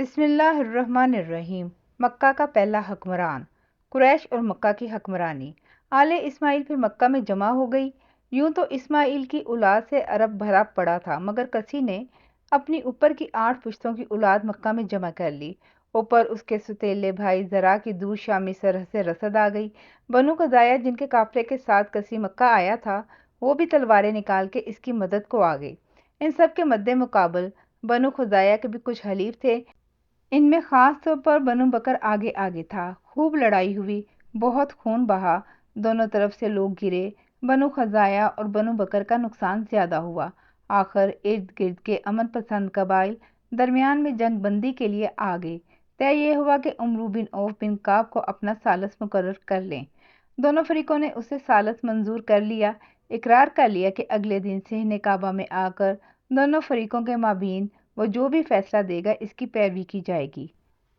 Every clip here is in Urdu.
بسم اللہ الرحمن الرحیم۔ مکہ کا پہلا حکمران۔ قریش اور مکہ کی حکمرانی۔ آل اسماعیل پھر مکہ میں جمع ہو گئی۔ یوں تو اسماعیل کی اولاد سے عرب بھرا پڑا تھا، مگر کسی نے اپنی اوپر کی 8 پشتوں کی اولاد مکہ میں جمع کر لی۔ اوپر اس کے ستیلے بھائی زرع کی دور شامی سرحد سے رسد آ گئی۔ بنو قزاعہ جن کے قافلے کے ساتھ کسی مکہ آیا تھا، وہ بھی تلواریں نکال کے اس کی مدد کو آ گئے۔ ان سب کے مد مقابل بنو قزاعہ کے بھی کچھ حلیف تھے۔ ان میں خاص طور پر بنو بکر آگے آگے تھا۔ خوب لڑائی ہوئی، بہت خون بہا، دونوں طرف سے لوگ گرے۔ بنو قزاعہ اور بنو بکر کا نقصان زیادہ ہوا۔ آخر ارد گرد کے امن پسند قبائل درمیان میں جنگ بندی کے لیے آ گئے۔ طے یہ ہوا کہ عمرو بن عوف بن کعب کو اپنا ثالث مقرر کر لیں۔ دونوں فریقوں نے اسے ثالث منظور کر لیا۔ اقرار کر لیا کہ اگلے دن صحن کعبہ میں آ کر دونوں فریقوں کے مابین وہ جو بھی فیصلہ دے گا اس کی پیروی کی جائے گی۔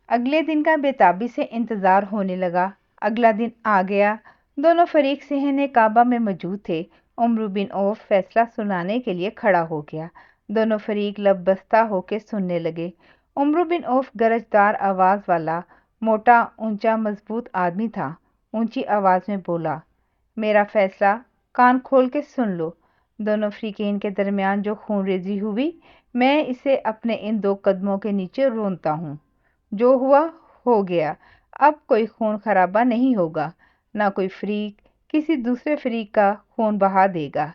اگلے دن کا بے تابی سے انتظار ہونے لگا۔ اگلا دن آ گیا۔ دونوں فریق صحن کعبہ میں موجود تھے۔ عمرو بن عوف فیصلہ سنانے کے لیے کھڑا ہو گیا۔ دونوں فریق لب بستہ ہو کے سننے لگے۔ عمرو بن عوف گرجدار آواز والا، موٹا، اونچا، مضبوط آدمی تھا۔ اونچی آواز میں بولا، میرا فیصلہ کان کھول کے سن لو۔ دونوں فریقین کے درمیان جو خون ریزی ہوئی، میں اسے اپنے ان 2 قدموں کے نیچے رونتا ہوں۔ جو ہوا ہو گیا، اب کوئی خون خرابہ نہیں ہوگا، نہ کوئی فریق کسی دوسرے فریق کا خون بہا دے گا۔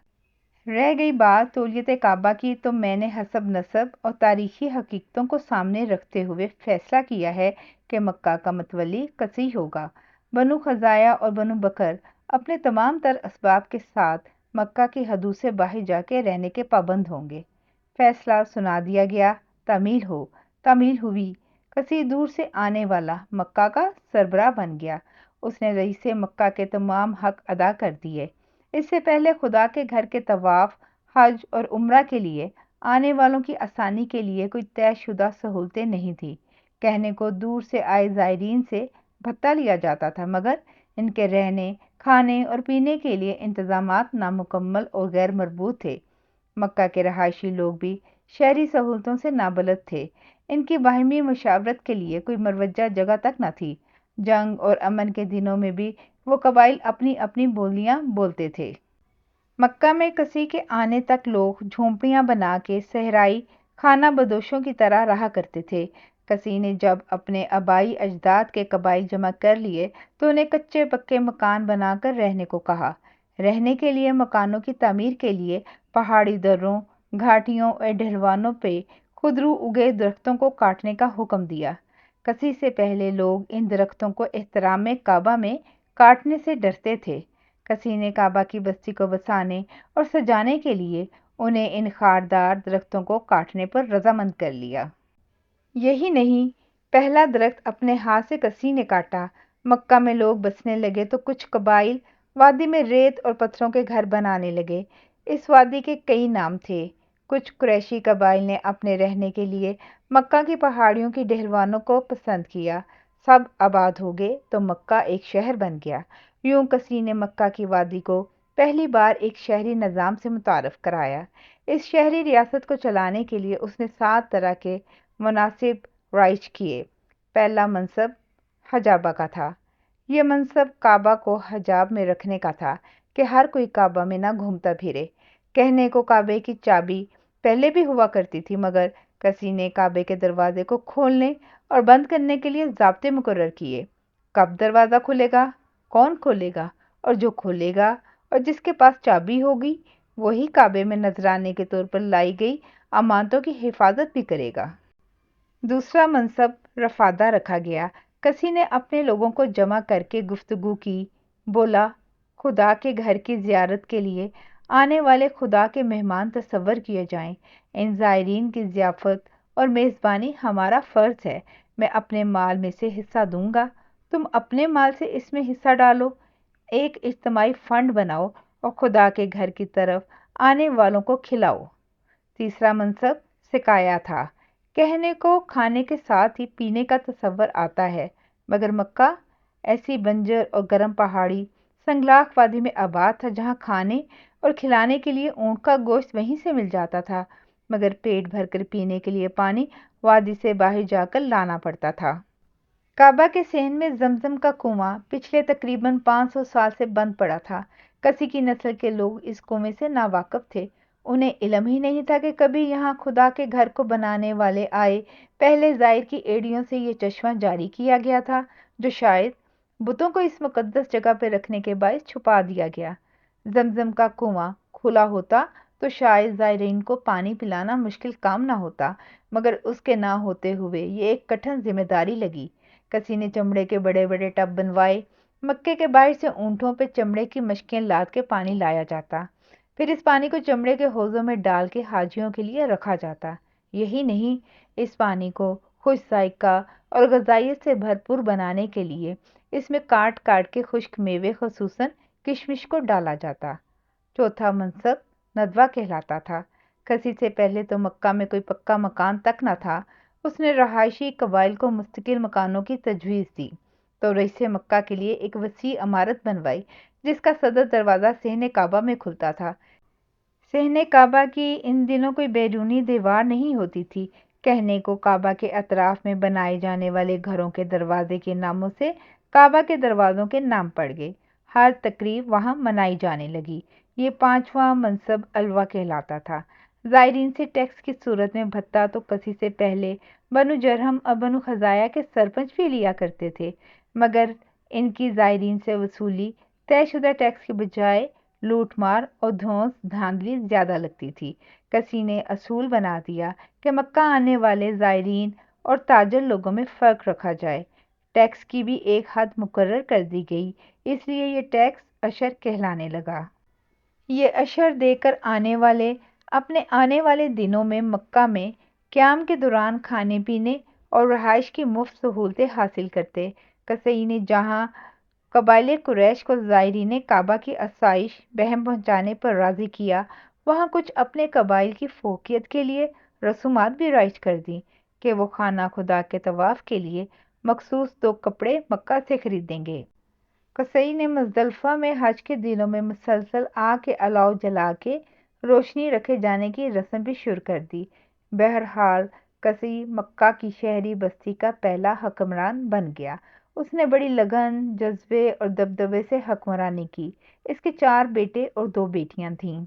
رہ گئی بات تولیت کعبہ کی، تو میں نے حسب نسب اور تاریخی حقیقتوں کو سامنے رکھتے ہوئے فیصلہ کیا ہے کہ مکہ کا متولی قصی ہوگا۔ بنو قزاعہ اور بنو بکر اپنے تمام تر اسباب کے ساتھ مکہ کی حدود سے باہر جا کے رہنے کے پابند ہوں گے۔ فیصلہ سنا دیا گیا۔ تعمیل ہوئی۔ کسی دور سے آنے والا مکہ کا سربراہ بن گیا۔ اس نے رئیس مکہ کے تمام حق ادا کر دیے۔ اس سے پہلے خدا کے گھر کے طواف، حج اور عمرہ کے لیے آنے والوں کی آسانی کے لیے کوئی طے شدہ سہولتیں نہیں تھیں۔ کہنے کو دور سے آئے زائرین سے بھتہ لیا جاتا تھا، مگر ان کے رہنے، کھانے اور پینے کے لیے انتظامات نامکمل اور غیر مربوط تھے۔ مکہ کے رہائشی لوگ بھی شہری سہولتوں سے نابلد تھے۔ ان کی باہمی مشاورت کے لیے کوئی مروجہ جگہ تک نہ تھی۔ جنگ اور امن کے دنوں میں بھی وہ قبائل اپنی اپنی بولیاں بولتے تھے۔ مکہ میں کسی کے آنے تک لوگ جھونپڑیاں بنا کے صحرائی خانہ بدوشوں کی طرح رہا کرتے تھے۔ کسی نے جب اپنے آبائی اجداد کے قبائل جمع کر لیے تو انہیں کچے پکے مکان بنا کر رہنے کو کہا۔ رہنے کے لیے مکانوں کی تعمیر کے لیے پہاڑی دروں، گھاٹیوں اور ڈھلوانوں پہ خودرو اگے درختوں کو کاٹنے کا حکم دیا۔ کسی سے پہلے لوگ ان درختوں کو احترام کعبہ میں کاٹنے سے ڈرتے تھے۔ کسی نے کعبہ کی بستی کو بسانے اور سجانے کے لیے انہیں ان خاردار درختوں کو کاٹنے پر رضامند کر لیا۔ یہی نہیں، پہلا درخت اپنے ہاتھ سے کسی نے کاٹا۔ مکہ میں لوگ بسنے لگے تو کچھ قبائل وادی میں ریت اور پتھروں کے گھر بنانے لگے۔ اس وادی کے کئی نام تھے۔ کچھ قریشی قبائل نے اپنے رہنے کے لیے مکہ کی پہاڑیوں کی ڈھلوانوں کو پسند کیا۔ سب آباد ہو گئے تو مکہ ایک شہر بن گیا۔ یوں کسی نے مکہ کی وادی کو پہلی بار ایک شہری نظام سے متعارف کرایا۔ اس شہری ریاست کو چلانے کے لیے اس نے 7 طرح کے مناصب رائج کیے۔ پہلا منصب حجابہ کا تھا۔ یہ منصب کعبہ کو حجاب میں رکھنے کا تھا کہ ہر کوئی کعبہ میں نہ گھومتا پھرے۔ کہنے کو کعبے کی چابی پہلے بھی ہوا کرتی تھی، مگر کسی نے کعبے کے دروازے کو کھولنے اور بند کرنے کے لیے ضابطے مقرر کیے۔ کب دروازہ کھلے گا، کون کھولے گا، اور جو کھولے گا اور جس کے پاس چابی ہوگی وہی کعبے میں نذرانے کے طور پر لائی گئی امانتوں کی حفاظت بھی کرے گا۔ دوسرا منصب رفادہ رکھا گیا۔ کسی نے اپنے لوگوں کو جمع کر کے گفتگو کی۔ بولا، خدا کے گھر کی زیارت کے لیے آنے والے خدا کے مہمان تصور کیے جائیں۔ ان زائرین کی ضیافت اور میزبانی ہمارا فرض ہے۔ میں اپنے مال میں سے حصہ دوں گا، تم اپنے مال سے اس میں حصہ ڈالو۔ ایک اجتماعی فنڈ بناؤ اور خدا کے گھر کی طرف آنے والوں کو کھلاؤ۔ تیسرا منصب سقایا تھا۔ کہنے کو کھانے کے ساتھ ہی پینے کا تصور آتا ہے، مگر مکہ ایسی بنجر اور گرم پہاڑی سنگلاخ وادی میں آباد تھا جہاں کھانے اور کھلانے کے لیے اونٹ کا گوشت وہیں سے مل جاتا تھا۔ مگر پیٹ بھر کر پینے کے لیے پانی وادی سے باہر جا کر لانا پڑتا تھا۔ کعبہ کے صحن میں زمزم کا کنواں پچھلے تقریباً 500 سال سے بند پڑا تھا۔ کسی کی نسل کے لوگ اس کنویں سے ناواقف تھے۔ انہیں علم ہی نہیں تھا کہ کبھی یہاں خدا کے گھر کو بنانے والے آئے پہلے زائر کی ایڑیوں سے یہ چشمہ جاری کیا گیا تھا، جو شاید بتوں کو اس مقدس جگہ پہ رکھنے کے باعث چھپا دیا گیا۔ زمزم کا کنواں کھلا ہوتا تو شاید زائرین کو پانی پلانا مشکل کام نہ ہوتا، مگر اس کے نہ ہوتے ہوئے یہ ایک کٹھن ذمہ داری لگی۔ کسی نے چمڑے کے بڑے بڑے ٹب بنوائے۔ مکے کے باہر سے اونٹوں پہ چمڑے کی مشکیں لاد کے پانی لایا جاتا، پھر اس پانی کو چمڑے کے حوضوں میں ڈال کے حاجیوں کے لیے رکھا جاتا۔ یہی نہیں، اس پانی کو خوش ذائقہ اور غذائیت سے بھرپور بنانے کے لیے اس میں کاٹ کاٹ کے خشک میوے خصوصاً کشمش کو ڈالا جاتا۔ چوتھا منصب ندوہ کہلاتا تھا۔ کسی سے پہلے تو مکہ میں کوئی پکا مکان تک نہ تھا۔ اس نے رہائشی قبائل کو مستقل مکانوں کی تجویز دی تو رئیس مکہ کے لیے ایک وسیع عمارت بنوائی جس کا صدر دروازہ صحن کعبہ میں کھلتا تھا۔ صحن کعبہ کی ان دنوں کوئی بیرونی دیوار نہیں ہوتی تھی۔ کہنے کو کعبہ کے اطراف میں بنائے جانے والے گھروں کے دروازے کے ناموں سے کعبہ کے دروازوں کے نام پڑ گئے۔ ہر تقریب وہاں منائی جانے لگی۔ یہ پانچواں منصب الوا کہلاتا تھا۔ زائرین سے ٹیکس کی صورت میں بھتہ تو کسی سے پہلے بنو جرہم اور بنو خزاعہ کے سرپنچ بھی لیا کرتے تھے، مگر ان کی زائرین سے وصولی طے شدہ ٹیکس کے بجائے لوٹ مار اور دھونس دھاندلی زیادہ لگتی تھی۔ کسی نے اصول بنا دیا کہ مکہ آنے والے زائرین اور تاجر لوگوں میں فرق رکھا جائے۔ ٹیکس کی بھی ایک حد مقرر کر دی گئی، اس لیے یہ ٹیکس عشر کہلانے لگا۔ یہ عشر دے کر اپنے آنے والے دنوں میں مکہ میں قیام کے دوران کھانے پینے اور رہائش کی مفت سہولتیں حاصل کرتے۔ قصی نے جہاں قبائل قریش کو زائرین کعبہ کی آسائش بہم پہنچانے پر راضی کیا، وہاں کچھ اپنے قبائل کی فوقیت کے لیے رسومات بھی رائج کر دیں کہ وہ خانہ خدا کے طواف کے لیے مخصوص 2 کپڑے مکہ سے خریدیں گے۔ قصی نے مزدلفہ میں حج کے دنوں میں مسلسل آگ کے الاؤ جلا کے روشنی رکھے جانے کی رسم بھی شروع کر دی۔ بہرحال قصی مکہ کی شہری بستی کا پہلا حکمران بن گیا۔ اس نے بڑی لگن، جذبے اور دبدبے سے حکمرانی کی۔ اس کے 4 بیٹے اور 2 بیٹیاں تھیں۔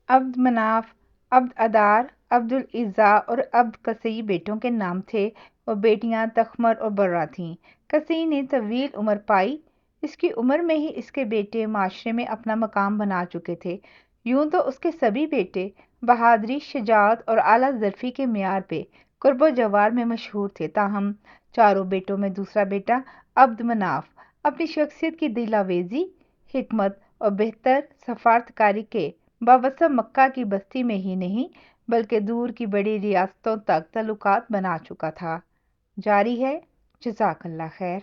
عبد مناف، عبد ادار، عبد العزیٰ اور عبد قصی بیٹوں کے نام تھے اور بیٹیاں تخمر اور برہ تھیں۔ قصی نے طویل عمر پائی۔ اس کی عمر میں ہی اس کے بیٹے معاشرے میں اپنا مقام بنا چکے تھے۔ یوں تو اس کے سبھی بیٹے بہادری، شجاعت اور اعلیٰ ظرفی کے معیار پہ قرب و جوار میں مشہور تھے، تاہم چاروں بیٹوں میں دوسرا بیٹا عبد مناف اپنی شخصیت کی دل آویزی، حکمت اور بہتر سفارتکاری کے باواسطہ مکہ کی بستی میں ہی نہیں بلکہ دور کی بڑی ریاستوں تک تعلقات بنا چکا تھا۔ جاری ہے۔ جزاک اللہ خیر۔